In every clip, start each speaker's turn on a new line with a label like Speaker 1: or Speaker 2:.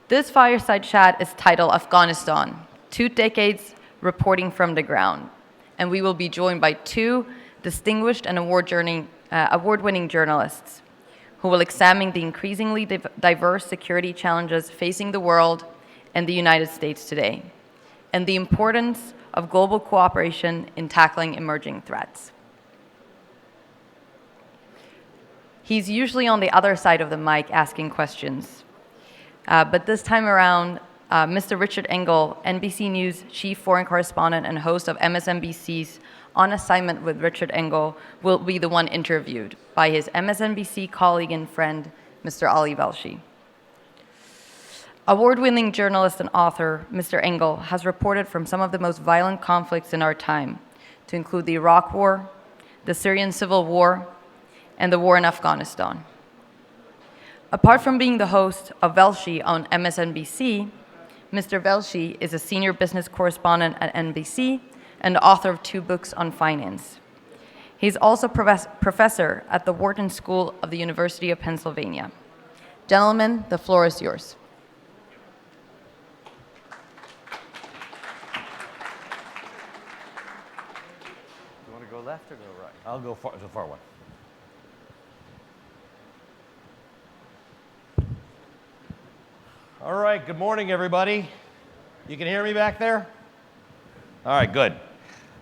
Speaker 1: This fireside chat is titled Afghanistan, 2 decades reporting from the ground. And we will be joined by 2 distinguished and award-winning journalists who will examine the increasingly diverse security challenges facing the world and the United States today, and the importance of global cooperation in tackling emerging threats. He's usually on the other side of the mic asking questions. But this time around, Mr. Richard Engel, NBC News chief foreign correspondent and host of MSNBC'S On Assignment with Richard Engel, will be the one interviewed by his MSNBC colleague and friend, Mr. Ali Velshi. Award-winning journalist and author, Mr. Engel has reported from some of the most violent conflicts in our time, to include the Iraq War, the Syrian Civil War, and the war in Afghanistan. Apart from being the host of Velshi on MSNBC, Mr. Velshi is a senior business correspondent at NBC and the author of 2 books on finance. He's also professor at the Wharton School of the University of Pennsylvania. Gentlemen, the floor is yours.
Speaker 2: You want to go left or go right? I'll go the far one. All right, good morning, everybody. You can hear me back there? All right, good.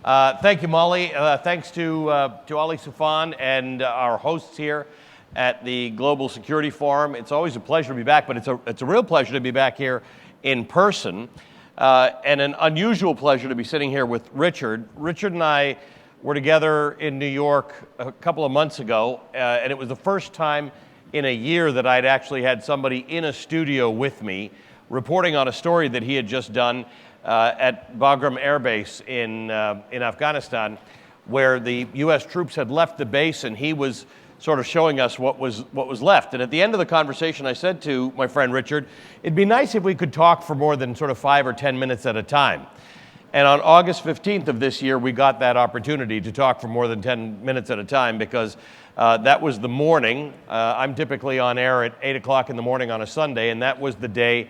Speaker 2: Thank you, Molly. Thanks to Ali Soufan and our hosts here at the Global Security Forum. It's always a pleasure to be back, but it's a real pleasure to be back here in person, and an unusual pleasure to be sitting here with Richard. Richard and I were together in New York a couple of months ago, and it was the first time in a year that I'd actually had somebody in a studio with me reporting on a story that he had just done at Bagram Air Base in Afghanistan, where the U.S. troops had left the base, and he was sort of showing us what was left. And at the end of the conversation, I said to my friend Richard, it'd be nice if we could talk for more than sort of 5 or 10 minutes at a time. And on August 15th of this year, we got that opportunity to talk for more than 10 minutes at a time, because that was the morning. I'm typically on air at 8 o'clock in the morning on a Sunday, and that was the day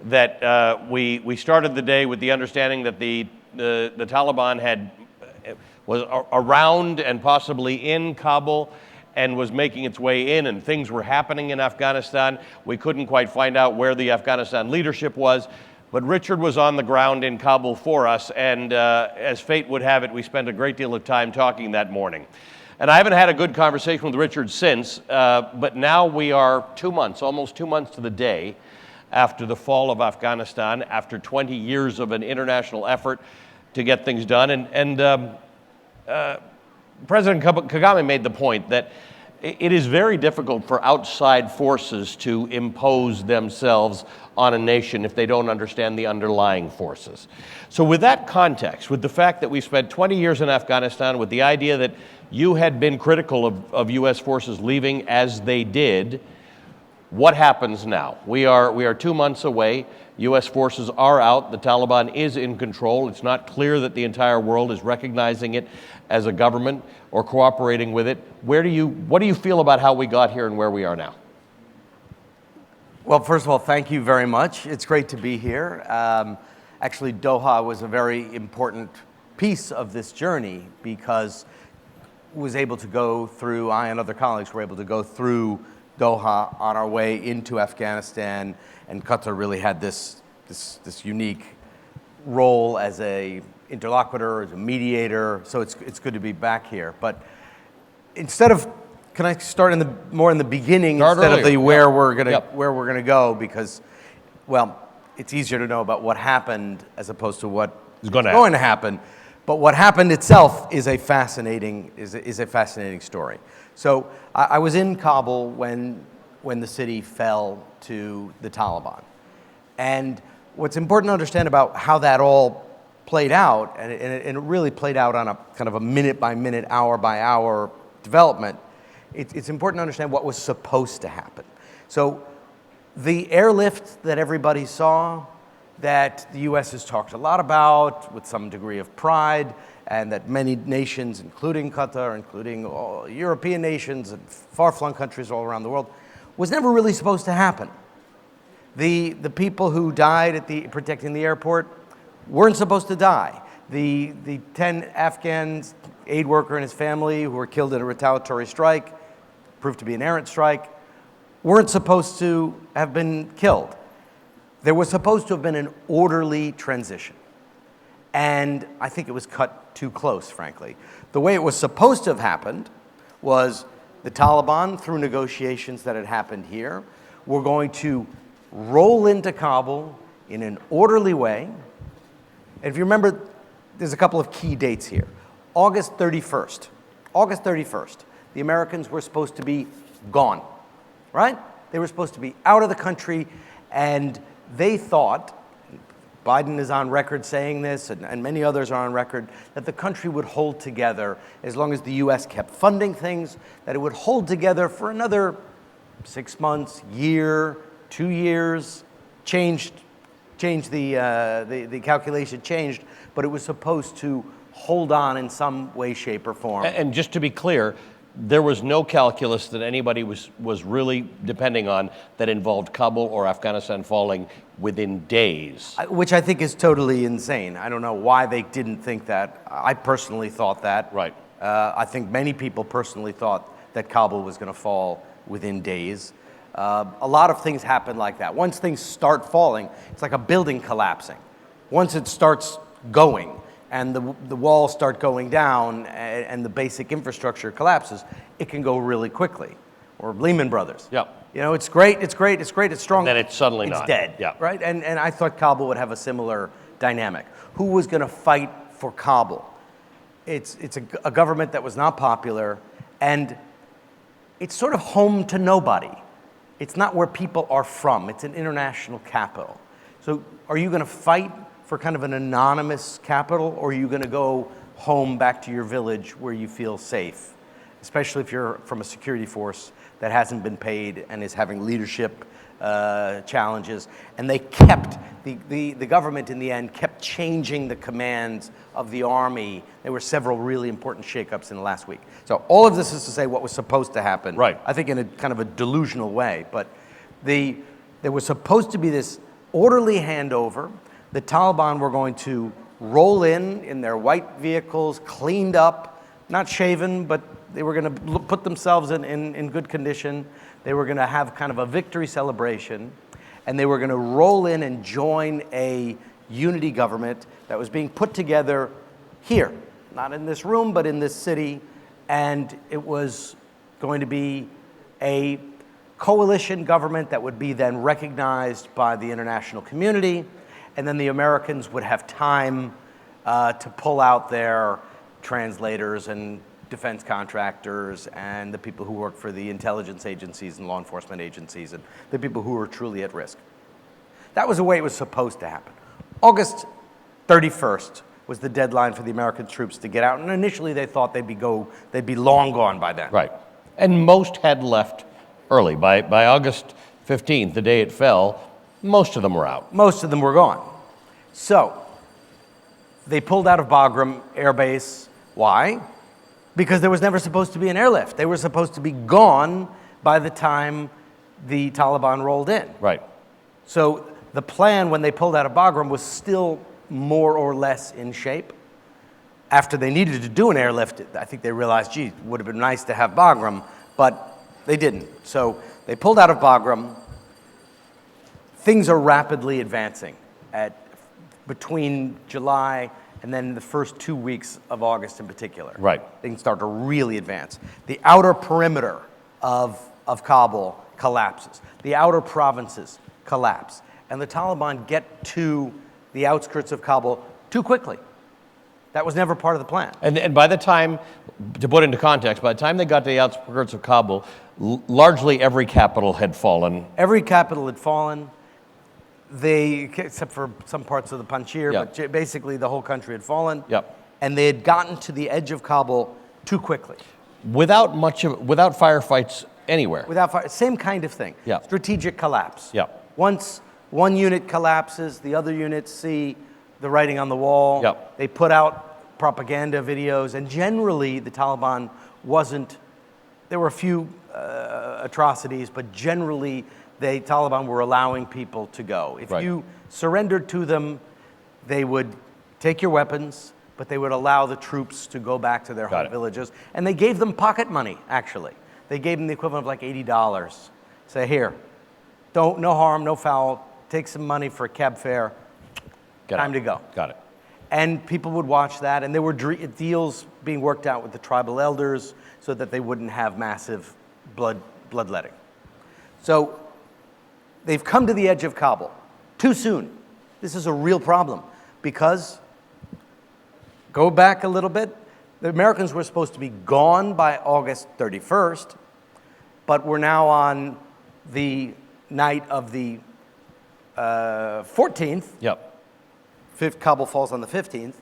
Speaker 2: that we started the day with the understanding that the Taliban was around and possibly in Kabul and was making its way in, and things were happening in Afghanistan. We couldn't quite find out where the Afghanistan leadership was, but Richard was on the ground in Kabul for us, and as fate would have it, we spent a great deal of time talking that morning. And I haven't had a good conversation with Richard since, but now we are 2 months, almost 2 months to the day, after the fall of Afghanistan, after 20 years of an international effort to get things done. And President Kagame made the point that it is very difficult for outside forces to impose themselves on a nation if they don't understand the underlying forces. So with that context, with the fact that we spent 20 years in Afghanistan, with the idea that you had been critical of U.S. forces leaving as they did, what happens now? We are 2 months away. U.S. forces are out. The Taliban is in control. It's not clear that the entire world is recognizing it as a government or cooperating with it. What do you feel about how we got here and where we are now?
Speaker 3: Well, first of all, thank you very much. It's great to be here. Actually, Doha was a very important piece of this journey, because was able to go through, I and other colleagues were able to go through Doha on our way into Afghanistan, and Qatar really had this unique role as a interlocutor, as a mediator. So it's good to be back here. But instead of, can I start more in the beginning instead of the where we're gonna go, because, well, it's easier to know about what happened as opposed to what is going to happen. But what happened itself is a fascinating story. So I was in Kabul when the city fell to the Taliban. And what's important to understand about how that all played out, and it really played out on a kind of a minute-by-minute, hour-by-hour development, it's important to understand what was supposed to happen. So the airlift that everybody saw, that the U.S. has talked a lot about with some degree of pride, and that many nations, including Qatar, including all European nations and far-flung countries all around the world, was never really supposed to happen. The people who died at protecting the airport weren't supposed to die. The 10 Afghans, aid worker and his family who were killed in a retaliatory strike, proved to be an errant strike, weren't supposed to have been killed. There was supposed to have been an orderly transition. And I think it was cut too close, frankly. The way it was supposed to have happened was the Taliban, through negotiations that had happened here, were going to roll into Kabul in an orderly way. And if you remember, there's a couple of key dates here. August 31st, the Americans were supposed to be gone, right? They were supposed to be out of the country, and they thought, Biden is on record saying this, and many others are on record, that the country would hold together as long as the U.S. kept funding things, that it would hold together for another 6 months, year, 2 years. The calculation changed, but it was supposed to hold on in some way, shape, or form.
Speaker 2: And just to be clear, there was no calculus that anybody was really depending on that involved Kabul or Afghanistan falling within days.
Speaker 3: Which I think is totally insane. I don't know why they didn't think that. I personally thought that.
Speaker 2: Right.
Speaker 3: I think many people personally thought that Kabul was going to fall within days. A lot of things happen like that. Once things start falling, it's like a building collapsing. Once it starts going, and the walls start going down and the basic infrastructure collapses, it can go really quickly. Or Lehman Brothers.
Speaker 2: Yeah.
Speaker 3: You know, it's great, it's strong.
Speaker 2: And then it's suddenly
Speaker 3: it's
Speaker 2: not.
Speaker 3: dead.
Speaker 2: Yeah.
Speaker 3: Right? And I thought Kabul would have a similar dynamic. Who was going to fight for Kabul? It's a government that was not popular, and it's sort of home to nobody. It's not where people are from. It's an international capital. So are you going to fight for kind of an anonymous capital, or are you going to go home back to your village where you feel safe, especially if you're from a security force that hasn't been paid and is having leadership challenges? And they kept, the government in the end kept changing the commands of the army. There were several really important shakeups in the last week. So all of this is to say what was supposed to happen.
Speaker 2: Right.
Speaker 3: I think in a kind of a delusional way, but there was supposed to be this orderly handover. The Taliban were going to roll in their white vehicles, cleaned up, not shaven, but they were going to put themselves in good condition. They were going to have kind of a victory celebration, and they were going to roll in and join a unity government that was being put together here, not in this room, but in this city, and it was going to be a coalition government that would be then recognized by the international community, and then the Americans would have time to pull out their translators and defense contractors and the people who work for the intelligence agencies and law enforcement agencies and the people who were truly at risk. That was the way it was supposed to happen. August 31st was the deadline for the American troops to get out, and initially they thought they'd be long gone by then.
Speaker 2: Right. And most had left early. By August 15th, the day it fell, most of them were out.
Speaker 3: Most of them were gone. So they pulled out of Bagram Air Base. Why? Because there was never supposed to be an airlift. They were supposed to be gone by the time the Taliban rolled in.
Speaker 2: Right.
Speaker 3: So the plan when they pulled out of Bagram was still more or less in shape. After they needed to do an airlift, I think they realized, gee, it would have been nice to have Bagram, but they didn't. So they pulled out of Bagram. Things are rapidly advancing between July and then the first 2 weeks of August in particular.
Speaker 2: Right.
Speaker 3: Things start to really advance. The outer perimeter of Kabul collapses. The outer provinces collapse. And the Taliban get to the outskirts of Kabul too quickly. That was never part of the plan.
Speaker 2: And by the time, to put into context, by the time they got to the outskirts of Kabul, largely every capital had fallen.
Speaker 3: Every capital had fallen. Except for some parts of the Panjshir,
Speaker 2: Yep.
Speaker 3: but basically the whole country had fallen.
Speaker 2: Yep.
Speaker 3: And they had gotten to the edge of Kabul too quickly.
Speaker 2: Without firefights anywhere.
Speaker 3: Without fire, same kind of thing.
Speaker 2: Yeah.
Speaker 3: Strategic collapse.
Speaker 2: Yeah.
Speaker 3: Once one unit collapses, the other units see the writing on the wall.
Speaker 2: Yeah.
Speaker 3: They put out propaganda videos, and generally the Taliban wasn't. There were a atrocities, but generally, the Taliban were allowing people to go. If you surrendered to them, they would take your weapons, but they would allow the troops to go back to their home villages. And they gave them pocket money, actually. They gave them the equivalent of like $80. Say, here, no harm, no foul, take some money for a cab fare, time to go.
Speaker 2: Got it.
Speaker 3: And people would watch that, and there were deals being worked out with the tribal elders so that they wouldn't have massive bloodletting. So they've come to the edge of Kabul too soon. This is a real problem because, go back a little bit, the Americans were supposed to be gone by August 31st, but we're now on the night of the 14th.
Speaker 2: Yep.
Speaker 3: Kabul falls on the 15th,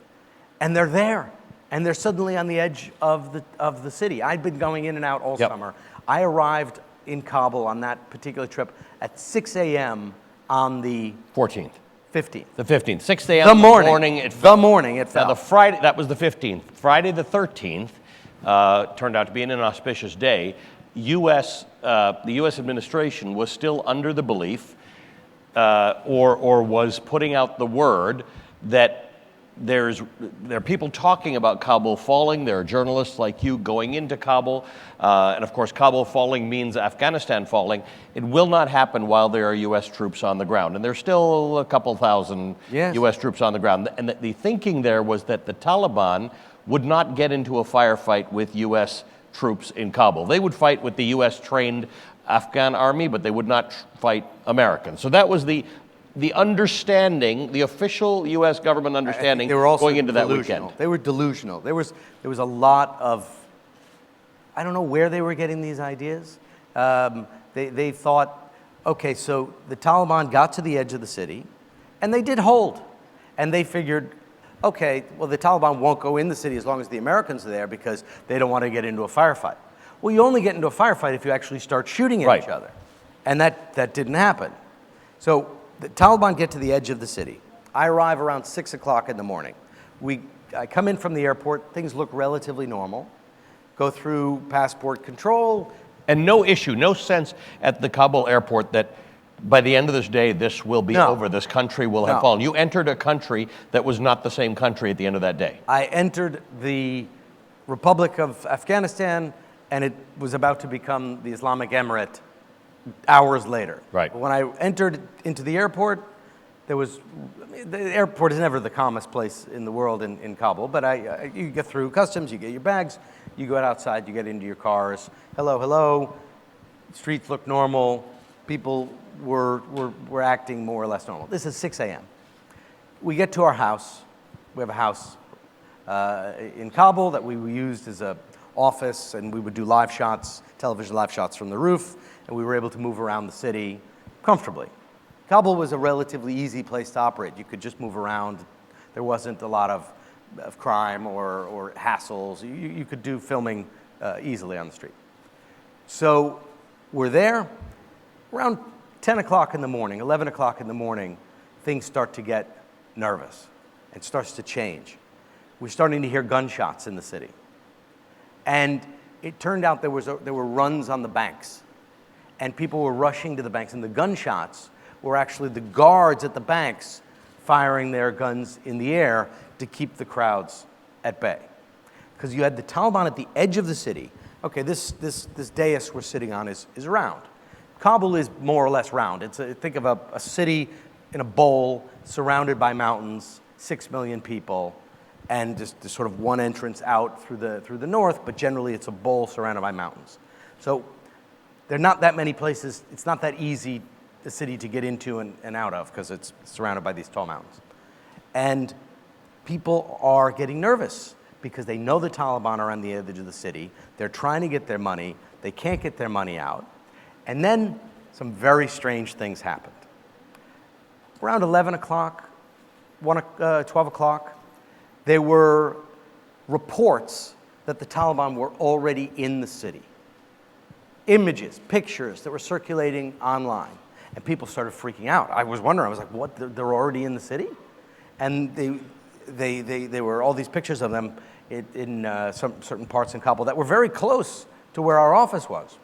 Speaker 3: and they're there, and they're suddenly on the edge of the city. I'd been going in and out all summer. I arrived in Kabul on that particular trip at 6 a.m. on the
Speaker 2: 14th.
Speaker 3: 15th.
Speaker 2: The 15th. 6 a.m.
Speaker 3: The morning.
Speaker 2: It
Speaker 3: fell. Now,
Speaker 2: the Friday, that was the 15th. Friday the 13th turned out to be an inauspicious day. The U.S. administration was still under the belief, or was putting out the word, that there are people talking about Kabul falling. There are journalists like you going into Kabul. And of course, Kabul falling means Afghanistan falling. It will not happen while there are U.S. troops on the ground. And there's still a couple thousand U.S. troops on the ground. And the thinking there was that the Taliban would not get into a firefight with U.S. troops in Kabul. They would fight with the U.S. trained Afghan army, but they would not fight Americans. So that was the understanding, the official U.S. government understanding going into that weekend.
Speaker 3: They were delusional. There was a lot of, I don't know where they were getting these ideas. They thought, okay, so the Taliban got to the edge of the city, and they did hold. And they figured, okay, well, the Taliban won't go in the city as long as the Americans are there because they don't want to get into a firefight. Well, you only get into a firefight if you actually start shooting at each other. And that didn't happen. So the Taliban get to the edge of the city. I arrive around 6 o'clock in the morning. I come in from the airport. Things look relatively normal. Go through passport control.
Speaker 2: And no issue, no sense at the Kabul airport that by the end of this day, this will be over. This country will have fallen. You entered a country that was not the same country at the end of that day.
Speaker 3: I entered the Republic of Afghanistan, and it was about to become the Islamic Emirate hours later.
Speaker 2: Right.
Speaker 3: When I entered into the airport, the airport is never the calmest place in the world in Kabul, but you get through customs, you get your bags, you go outside, you get into your cars. Hello. Streets look normal. People were acting more or less normal. This is 6 a.m. We get to our house. We have a house in Kabul that we used as an office, and we would do live shots, television live shots from the roof, and we were able to move around the city comfortably. Kabul was a relatively easy place to operate. You could just move around. There wasn't a lot of crime or hassles. You could do filming easily on the street. So we're there. Around 10 o'clock in the morning, 11 o'clock in the morning, things start to get nervous. It starts to change. We're starting to hear gunshots in the city. And it turned out there were runs on the banks. And people were rushing to the banks. And the gunshots were actually the guards at the banks firing their guns in the air to keep the crowds at bay. Because you had the Taliban at the edge of the city. Okay, this dais we're sitting on is round. Kabul is more or less round. Think of a city in a bowl surrounded by mountains, 6 million people, and just sort of one entrance out through the north, but generally it's a bowl surrounded by mountains. So there are not that many places. It's not that easy a city to get into and out of because it's surrounded by these tall mountains. And people are getting nervous because they know the Taliban are on the edge of the city. They're trying to get their money. They can't get their money out. And then some very strange things happened. Around 11 o'clock, 12 o'clock, there were reports that the Taliban were already in the city. Images, pictures that were circulating online. And people started freaking out. I was wondering, I was like, what, they're already in the city? And they were all these pictures of them in some certain parts in Kabul that were very close to where our office was.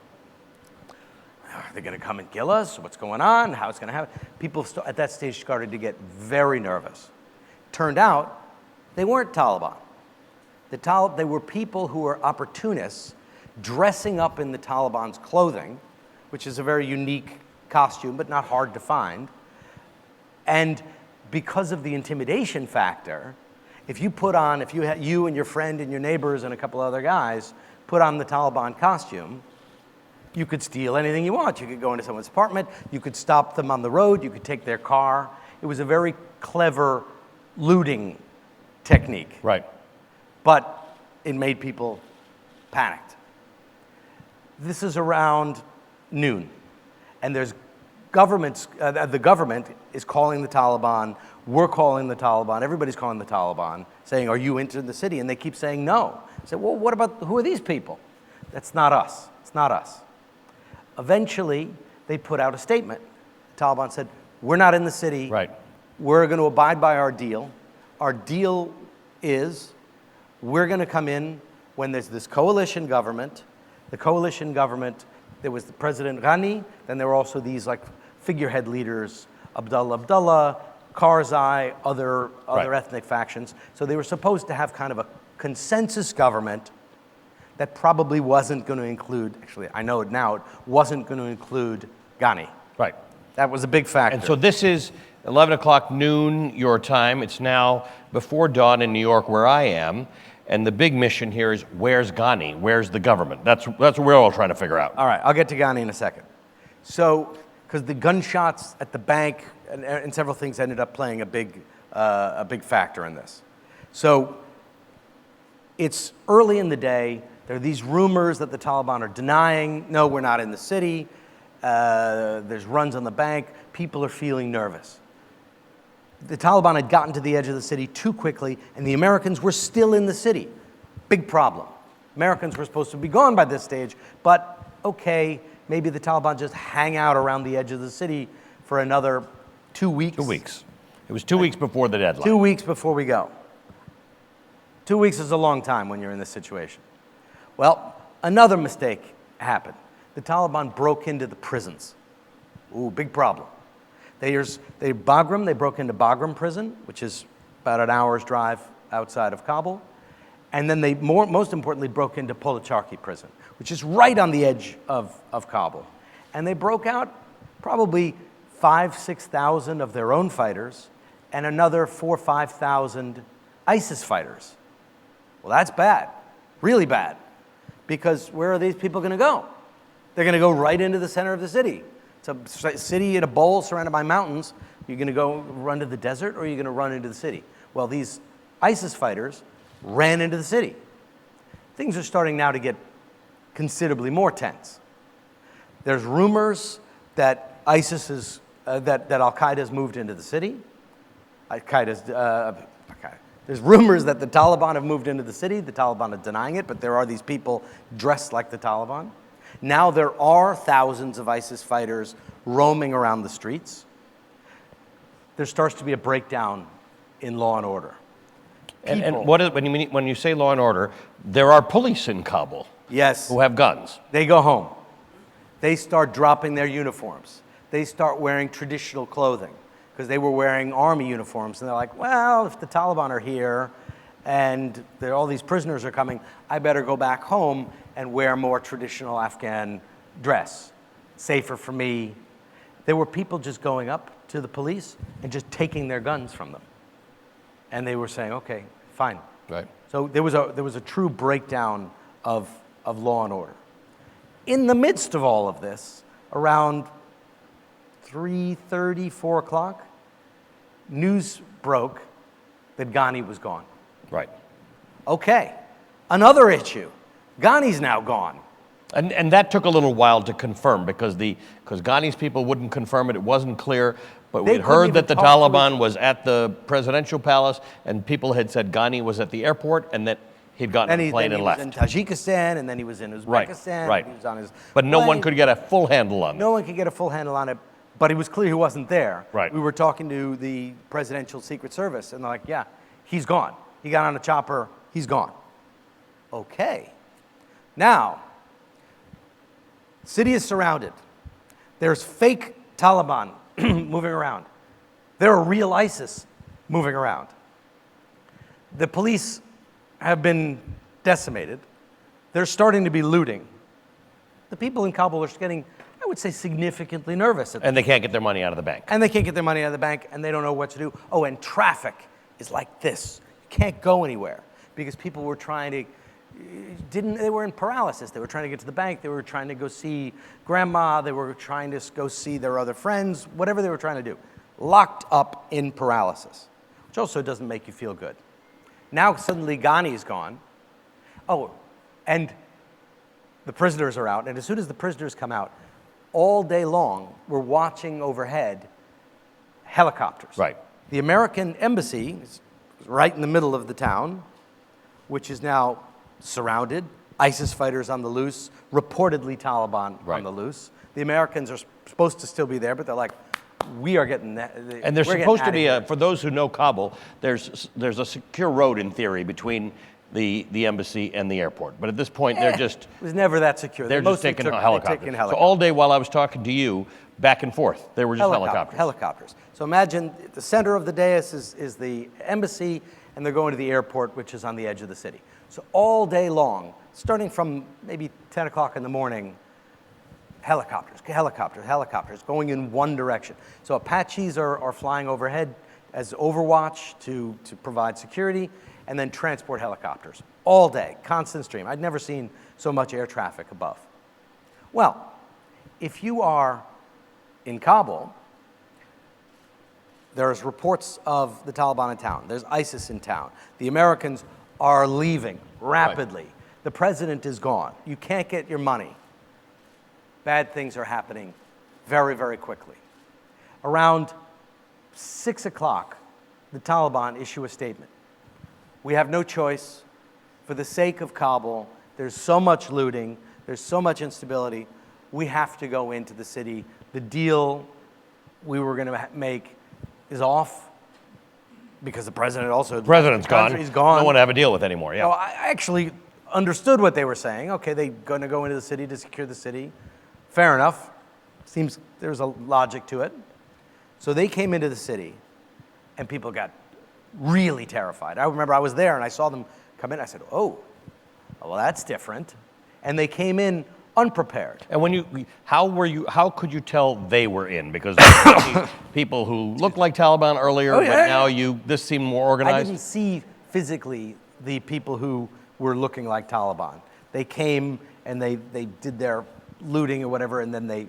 Speaker 3: Are they going to come and kill us? What's going on? How it's going to happen? People at that stage started to get very nervous. Turned out, they weren't Taliban. They were people who were opportunists dressing up in the Taliban's clothing, which is a very unique costume, but not hard to find. And because of the intimidation factor, if you and your friend and your neighbors and a couple other guys put on the Taliban costume, you could steal anything you want. You could go into someone's apartment, you could stop them on the road, you could take their car. It was a very clever looting technique.
Speaker 2: Right.
Speaker 3: But it made people panicked. This is around noon, and there's the government is calling the Taliban, we're calling the Taliban, everybody's calling the Taliban, saying, are you into the city? And they keep saying no. I say, well, who are these people? That's not us. It's not us. Eventually, they put out a statement. The Taliban said, we're not in the city.
Speaker 2: Right.
Speaker 3: We're going to abide by our deal. Our deal is we're going to come in when there's this coalition government. The coalition government, there was the President Ghani, then there were also these like figurehead leaders, Abdullah, Karzai, other
Speaker 2: Right.
Speaker 3: ethnic factions. So they were supposed to have kind of a consensus government that probably wasn't going to include, actually, I know it now, it wasn't going to include Ghani.
Speaker 2: Right.
Speaker 3: That was a big factor.
Speaker 2: And so this is 11 o'clock noon your time. It's now before dawn in New York where I am. And the big mission here is, where's Ghani? Where's the government? That's what we're all trying to figure out.
Speaker 3: All right, I'll get to Ghani in a second. So, because the gunshots at the bank and several things ended up playing a big factor in this. So, it's early in the day. There are these rumors that the Taliban are denying, no, we're not in the city. There's runs on the bank. People are feeling nervous. The Taliban had gotten to the edge of the city too quickly, and the Americans were still in the city. Big problem. Americans were supposed to be gone by this stage, but okay, maybe the Taliban just hang out around the edge of the city for another 2 weeks.
Speaker 2: 2 weeks. It was 2 weeks before the deadline.
Speaker 3: 2 weeks before we go. 2 weeks is a long time when you're in this situation. Well, another mistake happened. The Taliban broke into the prisons. Ooh, big problem. They broke into Bagram prison, which is about an hour's drive outside of Kabul. And then they, most importantly, broke into Policharki prison, which is right on the edge of Kabul. And they broke out probably 5,000-6,000 of their own fighters and another 4,000 or 5,000 ISIS fighters. Well, that's bad, really bad, because where are these people going to go? They're going to go right into the center of the city. It's a city in a bowl surrounded by mountains. You're going to go run to the desert, or you're going to run into the city? Well, these ISIS fighters ran into the city. Things are starting now to get considerably more tense. There's rumors that ISIS that Al-Qaeda has moved into the city. There's rumors that the Taliban have moved into the city. The Taliban are denying it, but there are these people dressed like the Taliban. Now there are thousands of ISIS fighters roaming around the streets. There starts to be a breakdown in law and order.
Speaker 2: And what is, when you say law and order, there are police in Kabul.
Speaker 3: Yes.
Speaker 2: Who have guns.
Speaker 3: They go home. They start dropping their uniforms. They start wearing traditional clothing because they were wearing army uniforms. And they're like, well, if the Taliban are here and all these prisoners are coming, I better go back home and wear more traditional Afghan dress. Safer for me. There were people just going up to the police and just taking their guns from them. And they were saying, okay, fine.
Speaker 2: Right.
Speaker 3: So there was a true breakdown of law and order. In the midst of all of this, around 3:30, 4 o'clock, news broke that Ghani was gone.
Speaker 2: Right.
Speaker 3: Okay, another issue. Ghani's now gone.
Speaker 2: And that took a little while to confirm because Ghani's people wouldn't confirm it. It wasn't clear. But we had heard that the Taliban was at the presidential palace, and people had said Ghani was at the airport, and that he'd gotten on a plane and left.
Speaker 3: He was in Tajikistan, and then he was in Uzbekistan.
Speaker 2: Right.
Speaker 3: He was on his
Speaker 2: but no
Speaker 3: plane.
Speaker 2: one could get a full handle on it.
Speaker 3: No one could get a full handle on it, but it was clear he wasn't there.
Speaker 2: Right.
Speaker 3: We were talking to the presidential Secret Service, and they're like, yeah, he's gone. He got on a chopper. He's gone. Okay. Now, city is surrounded. There's fake Taliban moving around. There are real ISIS moving around. The police have been decimated. There's starting to be looting. The people in Kabul are getting, I would say, significantly nervous.
Speaker 2: And they can't get their money out of the bank.
Speaker 3: And they can't get their money out of the bank, and they don't know what to do. Oh, and traffic is like this. You can't go anywhere because people were trying to, they were in paralysis. They were trying to get to the bank. They were trying to go see grandma. They were trying to go see their other friends, whatever they were trying to do. Locked up in paralysis, which also doesn't make you feel good. Now suddenly Ghani's gone. Oh, and the prisoners are out. And as soon as the prisoners come out, all day long, we're watching overhead helicopters.
Speaker 2: Right.
Speaker 3: The American embassy is right in the middle of the town, which is now surrounded. ISIS fighters on the loose, reportedly Taliban on the loose. The Americans are supposed to still be there, but they're like, we are getting that.
Speaker 2: And there's supposed to be, for those who know Kabul, there's a secure road in theory between the embassy and the airport. But at this point, they're just...
Speaker 3: It was never that secure.
Speaker 2: They're just taking helicopters. So all day while I was talking to you, back and forth, they were just helicopters.
Speaker 3: Helicopters. So imagine the center of the dais is the embassy, and they're going to the airport, which is on the edge of the city. So all day long, starting from maybe 10 o'clock in the morning, helicopters going in one direction. So Apaches are flying overhead as overwatch to provide security, and then transport helicopters all day, constant stream. I'd never seen so much air traffic above. Well, if you are in Kabul, there's reports of the Taliban in town. There's ISIS in town. The Americans are leaving rapidly. Right. The president is gone. You can't get your money. Bad things are happening very, very quickly. Around 6 o'clock, the Taliban issue a statement. We have no choice. For the sake of Kabul, there's so much looting, there's so much instability, we have to go into the city. The deal we were going to make is off because the president also...
Speaker 2: The president's gone.
Speaker 3: He's gone.
Speaker 2: No one to have a deal with anymore, yeah.
Speaker 3: So I actually understood what they were saying. Okay, they're going to go into the city to secure the city. Fair enough. Seems there's a logic to it. So they came into the city, and people got really terrified. I remember I was there, and I saw them come in. I said, oh, well, that's different. And they came in unprepared.
Speaker 2: And how could you tell they were in? Because people who looked like Taliban earlier, but now this seemed more organized?
Speaker 3: I didn't see physically the people who were looking like Taliban. They came, and they did their looting or whatever, and then they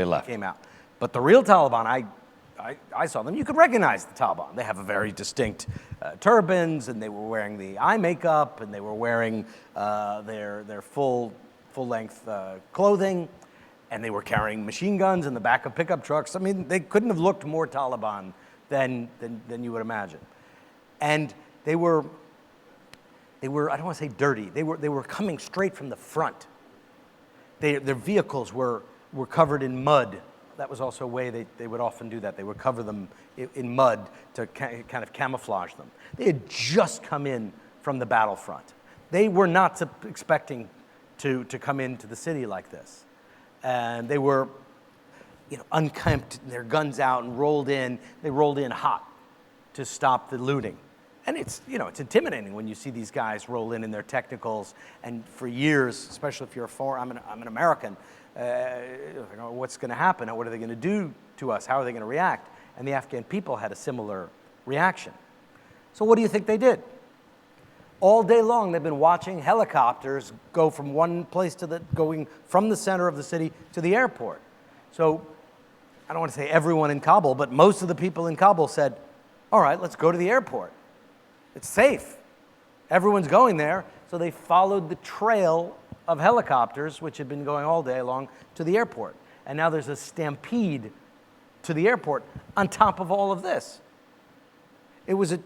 Speaker 2: left.
Speaker 3: Came out. But the real Taliban, I saw them. You could recognize the Taliban. They have a very distinct turbans, and they were wearing the eye makeup, and they were wearing their full-length clothing, and they were carrying machine guns in the back of pickup trucks. I mean, they couldn't have looked more Taliban than you would imagine. And they were I don't want to say dirty. They were coming straight from the front. Their vehicles were covered in mud. That was also a way they would often do that. They would cover them in mud to kind of camouflage them. They had just come in from the battlefront. They were not expecting to come into the city like this. And they were unkempt, their guns out, and rolled in. They rolled in hot to stop the looting. And it's intimidating when you see these guys roll in their technicals, and for years, especially if you're I'm an American, what's going to happen? What are they going to do to us? How are they going to react? And the Afghan people had a similar reaction. So what do you think they did? All day long, they've been watching helicopters go from one place going from the center of the city to the airport. So I don't want to say everyone in Kabul, but most of the people in Kabul said, all right, let's go to the airport. It's safe. Everyone's going there. So they followed the trail of helicopters, which had been going all day long, to the airport. And now there's a stampede to the airport on top of all of this. It was a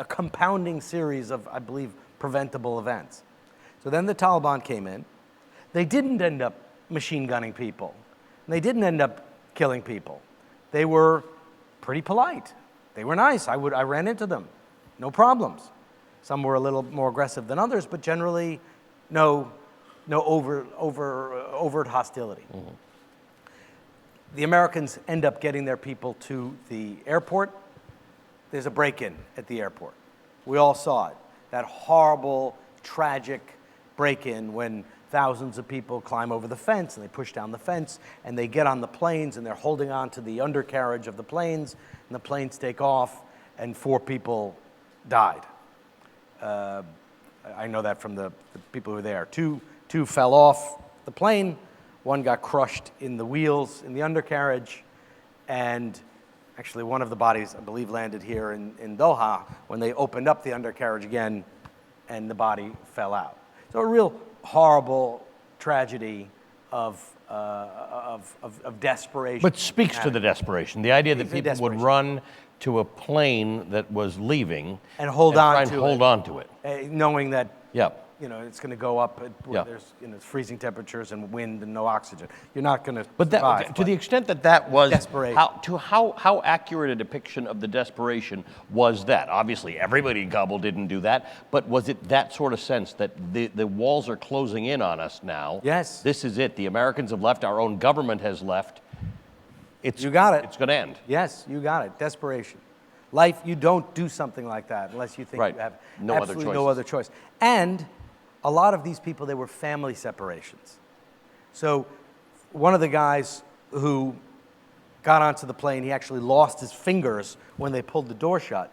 Speaker 3: compounding series of, I believe, preventable events. So then the Taliban came in. They didn't end up machine gunning people. They didn't end up killing people. They were pretty polite. They were nice. I ran into them. No problems. Some were a little more aggressive than others, but generally no overt hostility. Mm-hmm. The Americans end up getting their people to the airport. There's a break-in at the airport. We all saw it. That horrible, tragic break-in when thousands of people climb over the fence and they push down the fence and they get on the planes and they're holding on to the undercarriage of the planes and the planes take off and 4 people died. I know that from the people who were there. Two fell off the plane. One got crushed in the wheels in the undercarriage, and actually one of the bodies, I believe, landed here in Doha when they opened up the undercarriage again, and the body fell out. So a real horrible tragedy of desperation.
Speaker 2: But speaks to the desperation. The idea that people would run to a plane that was leaving
Speaker 3: and hold on
Speaker 2: to it,
Speaker 3: knowing that
Speaker 2: yep.
Speaker 3: It's going to go up where there's freezing temperatures and wind and no oxygen. You're not going to
Speaker 2: But
Speaker 3: survive.
Speaker 2: to the extent that was
Speaker 3: desperation.
Speaker 2: How accurate a depiction of the desperation was that? Obviously, everybody in Kabul didn't do that, but was it that sort of sense that the walls are closing in on us now?
Speaker 3: Yes.
Speaker 2: This is it. The Americans have left. Our own government has left.
Speaker 3: You got it.
Speaker 2: It's going to end.
Speaker 3: Yes, you got it. Desperation. Life, you don't do something like that unless you think you have absolutely no other choice. And a lot of these people, they were family separations. So one of the guys who got onto the plane, he actually lost his fingers when they pulled the door shut.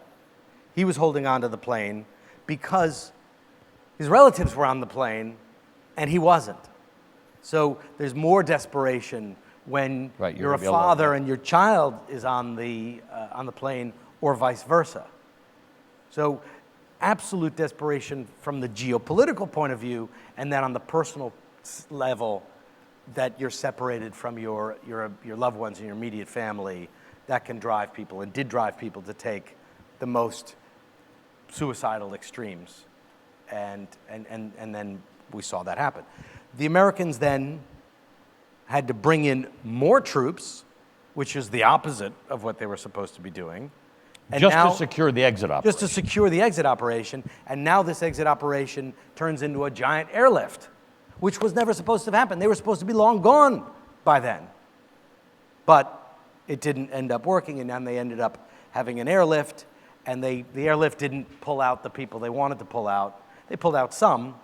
Speaker 3: He was holding onto the plane because his relatives were on the plane and he wasn't. So there's more desperation when you're a father and your child is on the plane, or vice versa. So absolute desperation from the geopolitical point of view, and then on the personal level, that you're separated from your loved ones and your immediate family, that can drive people, and did drive people to take the most suicidal extremes. And then we saw that happen. The Americans then had to bring in more troops, which is the opposite of what they were supposed to be doing. And
Speaker 2: to secure the exit operation.
Speaker 3: Just to secure the exit operation. And now this exit operation turns into a giant airlift, which was never supposed to have happened. They were supposed to be long gone by then. But it didn't end up working, and then they ended up having an airlift, and the airlift didn't pull out the people they wanted to pull out. They pulled out some,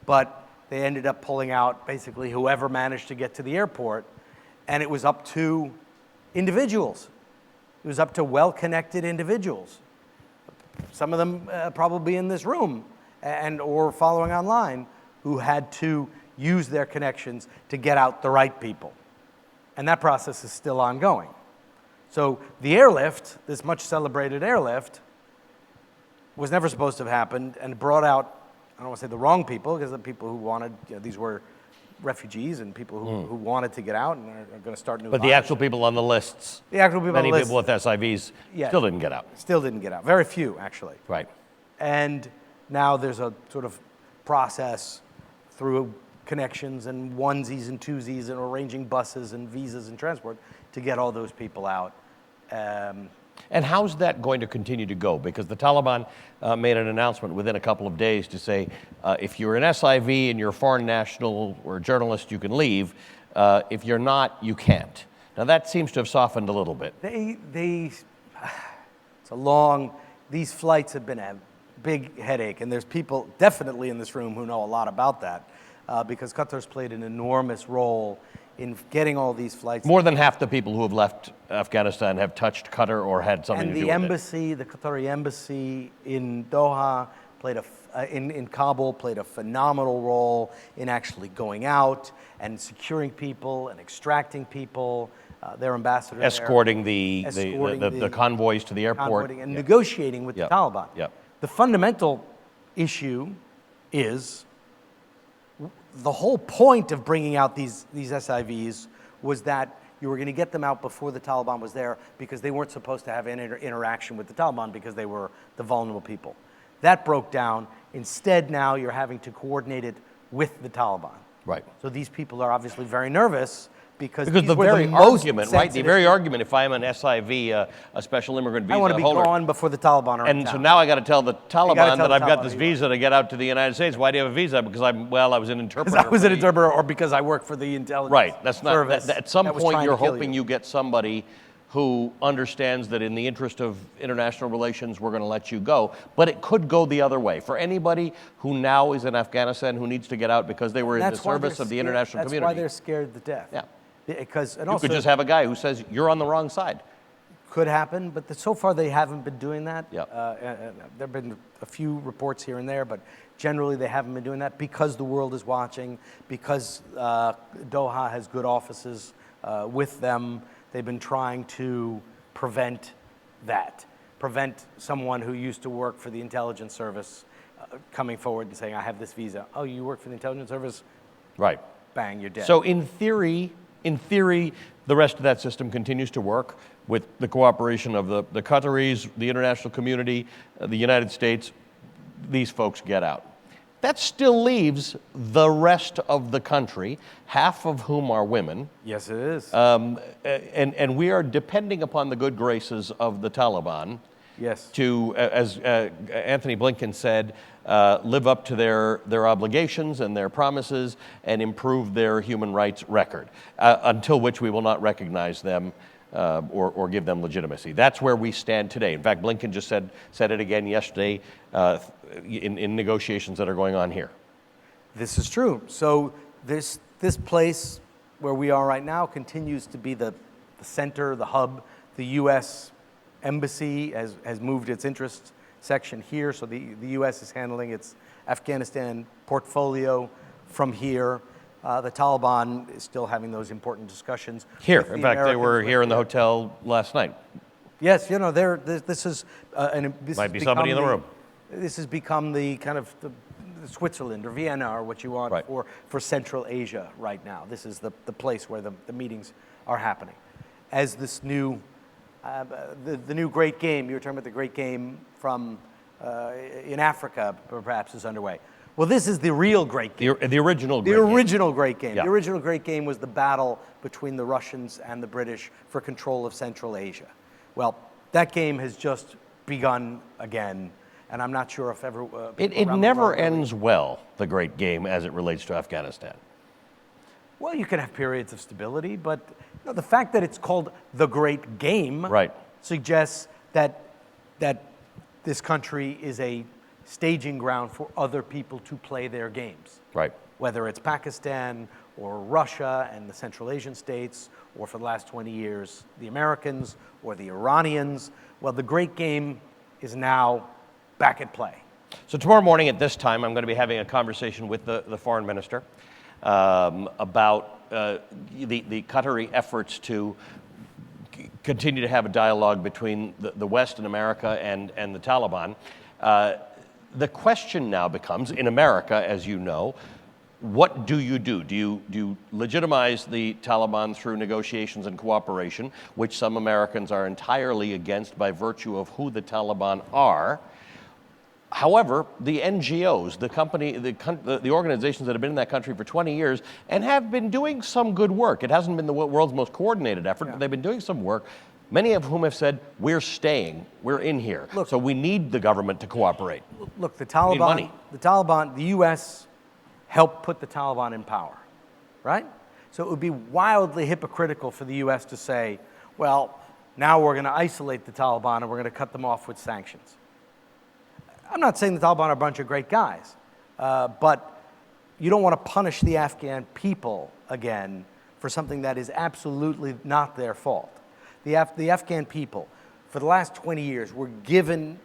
Speaker 3: but they ended up pulling out basically whoever managed to get to the airport, and it was up to individuals. It was up to well-connected individuals. Some of them probably in this room or following online, who had to use their connections to get out the right people. And that process is still ongoing. So the airlift, this much celebrated airlift, was never supposed to have happened, and brought out, I don't want to say the wrong people, because the people who wanted, these were refugees and people who wanted to get out and are going to start new lives.
Speaker 2: But the actual people on the lists, many people with SIVs still didn't get out.
Speaker 3: Still didn't get out. Very few, actually.
Speaker 2: Right.
Speaker 3: And now there's a sort of process through connections and onesies and twosies and arranging buses and visas and transport to get all those people out.
Speaker 2: And how's that going to continue to go? Because the Taliban made an announcement within a couple of days to say, if you're an SIV and you're a foreign national or a journalist, you can leave. If you're not, you can't. Now that seems to have softened a little bit.
Speaker 3: It's these flights have been a big headache, and there's people definitely in this room who know a lot about that, because Qatar's played an enormous role in getting all these flights.
Speaker 2: More than half the people who have left Afghanistan have touched Qatar or had something to do with it.
Speaker 3: And the embassy, the Qatari embassy in Doha, in Kabul, played a phenomenal role in actually going out and securing people and extracting people. Their ambassador
Speaker 2: escorting the convoys to the airport.
Speaker 3: And negotiating with the Taliban.
Speaker 2: Yep.
Speaker 3: The fundamental issue is the whole point of bringing out these SIVs was that you were going to get them out before the Taliban was there, because they weren't supposed to have any interaction with the Taliban because they were the vulnerable people. That broke down. Instead, now you're having to coordinate it with the Taliban.
Speaker 2: Right.
Speaker 3: So these people are obviously very nervous because
Speaker 2: Because
Speaker 3: these
Speaker 2: the
Speaker 3: were
Speaker 2: very
Speaker 3: most
Speaker 2: argument, right? The
Speaker 3: sensitive
Speaker 2: very
Speaker 3: people.
Speaker 2: argument, if I'm an SIV, a special immigrant visa
Speaker 3: I want to be
Speaker 2: holder,
Speaker 3: gone before the Taliban are in
Speaker 2: and
Speaker 3: town.
Speaker 2: so now I got to tell the Taliban
Speaker 3: tell
Speaker 2: that
Speaker 3: the
Speaker 2: I've got
Speaker 3: Taliban
Speaker 2: this
Speaker 3: who you are.
Speaker 2: visa to get out to the United States. Why do you have a visa? Because I was an interpreter.
Speaker 3: Because I was
Speaker 2: for
Speaker 3: an
Speaker 2: the-
Speaker 3: interpreter, or because I work for the intelligence
Speaker 2: Right. That's not.
Speaker 3: service.
Speaker 2: At some
Speaker 3: that was
Speaker 2: point,
Speaker 3: trying
Speaker 2: you're
Speaker 3: to kill
Speaker 2: hoping you get somebody who understands that in the interest of international relations, we're going to let you go. But it could go the other way. For anybody who now is in Afghanistan who needs to get out because they were in the
Speaker 3: That's why
Speaker 2: service
Speaker 3: they're
Speaker 2: of the
Speaker 3: scared-
Speaker 2: international
Speaker 3: That's
Speaker 2: community.
Speaker 3: why they're scared to death.
Speaker 2: Yeah.
Speaker 3: Because and
Speaker 2: You
Speaker 3: also
Speaker 2: could just have a guy who says, you're on the wrong side.
Speaker 3: could happen, but so far they haven't been doing that.
Speaker 2: Yeah.
Speaker 3: There have been a few reports here and there, but generally they haven't been doing that because the world is watching, because Doha has good offices with them. They've been trying to prevent that, prevent someone who used to work for the intelligence service coming forward and saying, I have this visa. Oh, you work for the intelligence service?
Speaker 2: Right.
Speaker 3: Bang, you're dead.
Speaker 2: So in theory, the rest of that system continues to work with the cooperation of the Qataris, the international community, the United States. These folks get out. That still leaves the rest of the country, half of whom are women.
Speaker 3: Yes, it is.
Speaker 2: And we are depending upon the good graces of the Taliban
Speaker 3: yes.
Speaker 2: to, as Anthony Blinken said, live up to their obligations and their promises and improve their human rights record, until which we will not recognize them or give them legitimacy. That's where we stand today. In fact, Blinken just said it again yesterday in negotiations that are going on here.
Speaker 3: This is true. So this place where we are right now continues to be the center, the hub. The U.S. Embassy has moved its interest section here, so the U.S. is handling its Afghanistan portfolio from here. The Taliban is still having those important discussions.
Speaker 2: Here,
Speaker 3: with
Speaker 2: in
Speaker 3: the
Speaker 2: fact, they were
Speaker 3: Americans
Speaker 2: here in the hotel last night.
Speaker 3: Yes, this is this
Speaker 2: Might
Speaker 3: has
Speaker 2: be somebody in the
Speaker 3: become
Speaker 2: room.
Speaker 3: This has become the kind of the Switzerland or Vienna or what you want
Speaker 2: Right.
Speaker 3: for Central Asia right now. This is the place where the meetings are happening. As this new the new great game, you were talking about the great game from in Africa perhaps is underway. Well, this is the real great game.
Speaker 2: The original great
Speaker 3: The
Speaker 2: game.
Speaker 3: original great game.
Speaker 2: Yeah.
Speaker 3: The original great game was the battle between the Russians and the British for control of Central Asia. Well, that game has just begun again, and I'm not sure if ever...
Speaker 2: It never ends well, the great game, as it relates to Afghanistan.
Speaker 3: Well, you can have periods of stability, but the fact that it's called the great game
Speaker 2: Right.
Speaker 3: suggests that this country is a staging ground for other people to play their games.
Speaker 2: Right.
Speaker 3: Whether it's Pakistan or Russia and the Central Asian states, or for the last 20 years, the Americans or the Iranians. Well, the great game is now back at play.
Speaker 2: So tomorrow morning at this time, I'm going to be having a conversation with the foreign minister about the Qatari efforts to continue to have a dialogue between the West and America and the Taliban. The question now becomes, in America, as you know, what do you do? Do you legitimize the Taliban through negotiations and cooperation, which some Americans are entirely against by virtue of who the Taliban are? However, the NGOs, the organizations that have been in that country for 20 years and have been doing some good work. It hasn't been the world's most coordinated effort, but they've been doing some work. Many of whom have said, we're staying, we're in here.
Speaker 3: Look,
Speaker 2: so we need the government to cooperate.
Speaker 3: Look, the
Speaker 2: need money.
Speaker 3: Taliban, the U.S. helped put the Taliban in power, right? So it would be wildly hypocritical for the U.S. to say, well, now we're going to isolate the Taliban and we're going to cut them off with sanctions. I'm not saying the Taliban are a bunch of great guys, but you don't want to punish the Afghan people again for something that is absolutely not their fault. The Afghan people, for the last 20 years, were given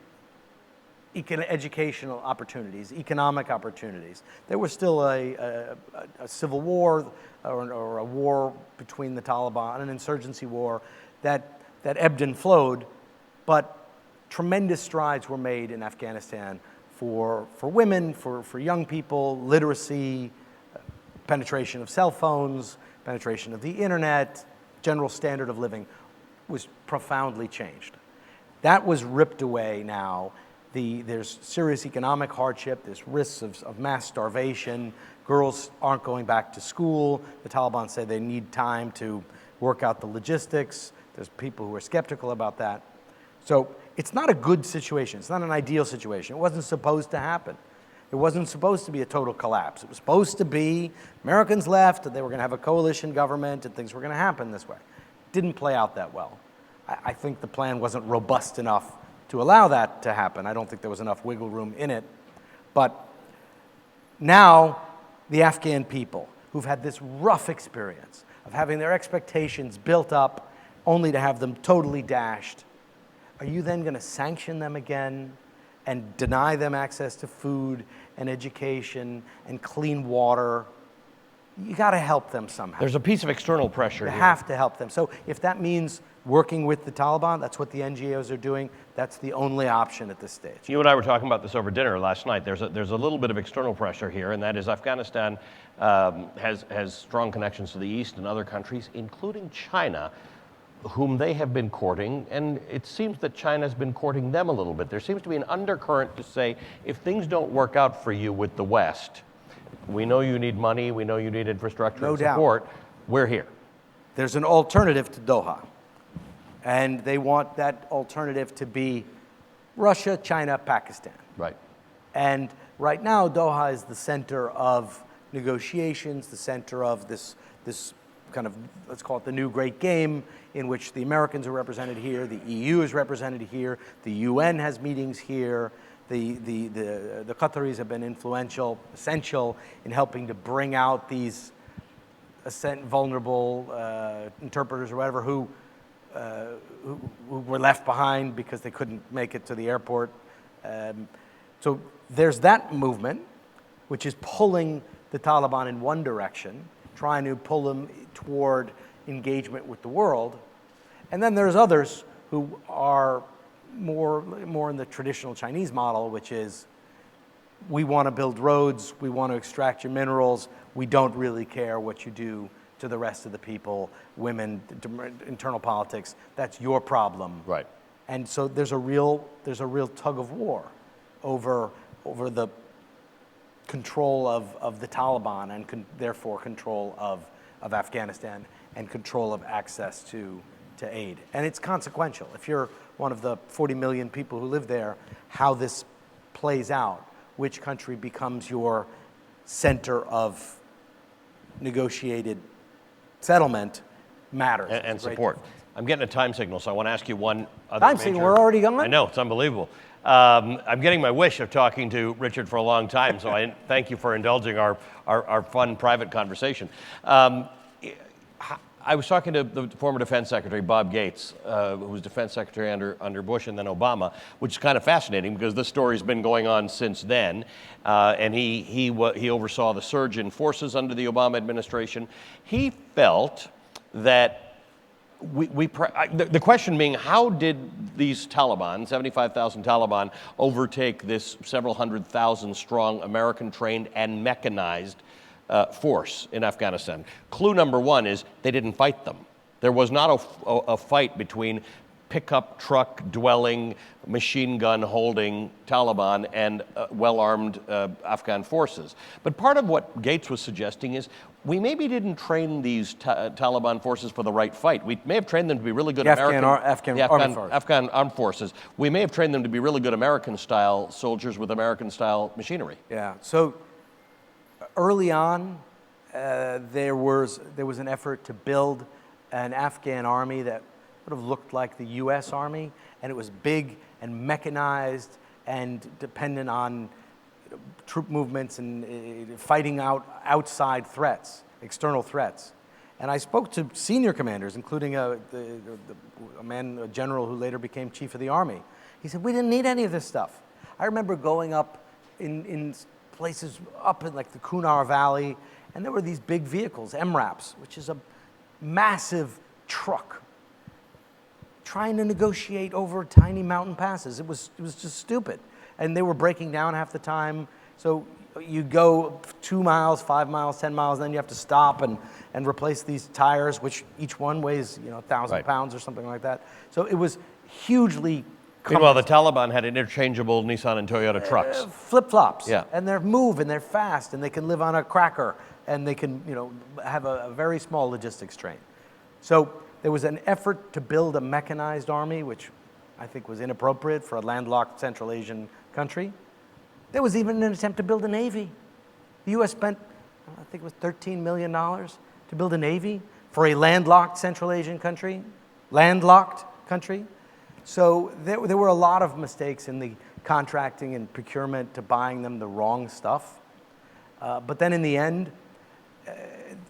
Speaker 3: educational opportunities, economic opportunities. There was still a civil war or a war between the Taliban, an insurgency war that ebbed and flowed, but tremendous strides were made in Afghanistan for women, for young people, literacy, penetration of cell phones, penetration of the internet, general standard of living was profoundly changed. That was ripped away now. There's serious economic hardship, there's risks of mass starvation, girls aren't going back to school, the Taliban say they need time to work out the logistics, there's people who are skeptical about that. So it's not a good situation, it's not an ideal situation. It wasn't supposed to happen. It wasn't supposed to be a total collapse. It was supposed to be Americans left, and they were going to have a coalition government, and things were going to happen this way. Didn't play out that well. I think the plan wasn't robust enough to allow that to happen. I don't think there was enough wiggle room in it. But now the Afghan people who've had this rough experience of having their expectations built up only to have them totally dashed, are you then going to sanction them again and deny them access to food and education and clean water? You got to help them somehow.
Speaker 2: There's a piece of external pressure
Speaker 3: You
Speaker 2: here.
Speaker 3: have to help them. So if that means working with the Taliban, that's what the NGOs are doing. That's the only option at this stage.
Speaker 2: You and I were talking about this over dinner last night. There's a little bit of external pressure here, and that is Afghanistan has strong connections to the East and other countries, including China, whom they have been courting, and it seems that China's been courting them a little bit. There seems to be an undercurrent to say, if things don't work out for you with the West, we know you need money, we know you need infrastructure and support, we're here.
Speaker 3: There's an alternative to Doha, and they want that alternative to be Russia, China, Pakistan.
Speaker 2: Right.
Speaker 3: And right now, Doha is the center of negotiations, the center of this kind of, let's call it the new great game, in which the Americans are represented here, the EU is represented here, the UN has meetings here, the Qataris have been essential in helping to bring out these vulnerable interpreters or whatever who were left behind because they couldn't make it to the airport. So there's that movement, which is pulling the Taliban in one direction, trying to pull them toward engagement with the world. And then there's others who are more in the traditional Chinese model, which is, we want to build roads, we want to extract your minerals, we don't really care what you do to the rest of the people, women, internal politics, that's your problem.
Speaker 2: Right.
Speaker 3: And so there's a real tug of war over the control of the Taliban and therefore control of Afghanistan and control of access to aid. And it's consequential. If you're one of the 40 million people who live there, how this plays out, which country becomes your center of negotiated settlement matters.
Speaker 2: And support. I'm getting a time signal, so I want to ask you one other
Speaker 3: Time signal, we're already going?
Speaker 2: I know, it's unbelievable. I'm getting my wish of talking to Richard for a long time, so I thank you for indulging our fun private conversation. I was talking to the former Defense Secretary, Bob Gates, who was Defense Secretary under Bush and then Obama, which is kind of fascinating because this story's been going on since then. And he oversaw the surge in forces under the Obama administration. He felt that the question being, how did these Taliban, 75,000 Taliban, overtake this several hundred thousand strong American-trained and mechanized force in Afghanistan? Clue number one is they didn't fight them. There was not a fight between pickup truck dwelling, machine gun holding Taliban and well-armed Afghan forces. But part of what Gates was suggesting is we maybe didn't train these Taliban forces for the right fight. We may have trained them to be really good Afghan armed forces. We may have trained them to be really good American-style soldiers with American-style machinery.
Speaker 3: Yeah. So early on, there was an effort to build an Afghan army that would have looked like the U.S. Army, and it was big and mechanized and dependent on troop movements and fighting outside threats, external threats. And I spoke to senior commanders, including a general who later became chief of the army. He said, we didn't need any of this stuff. I remember going up in places up in like the Kunar Valley, and there were these big vehicles, MRAPs, which is a massive truck, trying to negotiate over tiny mountain passes. It was just stupid. And they were breaking down half the time. So you go 2 miles, 5 miles, 10 miles, then you have to stop and replace these tires, which each one weighs 1,000 pounds or something like that. So it was hugely
Speaker 2: Meanwhile, the Taliban had interchangeable Nissan and Toyota trucks.
Speaker 3: Flip-flops.
Speaker 2: Yeah.
Speaker 3: And they're move and they're fast and they can live on a cracker and they can, have a very small logistics train. So there was an effort to build a mechanized army, which I think was inappropriate for a landlocked Central Asian country. There was even an attempt to build a navy. The U.S. spent, I think it was $13 million to build a navy for a landlocked Central Asian country. Landlocked country. So there were a lot of mistakes in the contracting and procurement to buying them the wrong stuff. But then in the end,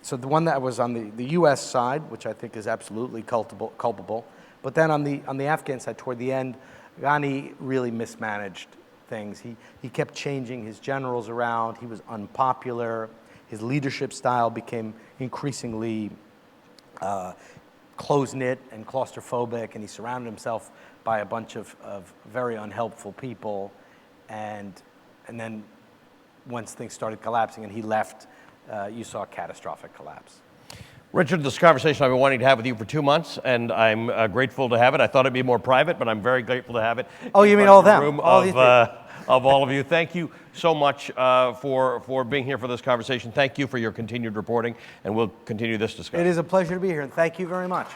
Speaker 3: so the one that was on the U.S. side, which I think is absolutely culpable, but then on the Afghan side, toward the end, Ghani really mismanaged things. He kept changing his generals around. He was unpopular. His leadership style became increasingly close-knit and claustrophobic, and he surrounded himself by a bunch of very unhelpful people. And then once things started collapsing and he left, you saw a catastrophic collapse.
Speaker 2: Richard, this conversation I've been wanting to have with you for 2 months, and I'm grateful to have it. I thought it'd be more private, but I'm very grateful to have it.
Speaker 3: Oh, you mean all them?
Speaker 2: Room of all of you. Thank you so much for being here for this conversation. Thank you for your continued reporting, and we'll continue this discussion.
Speaker 3: It is a pleasure to be here, and thank you very much.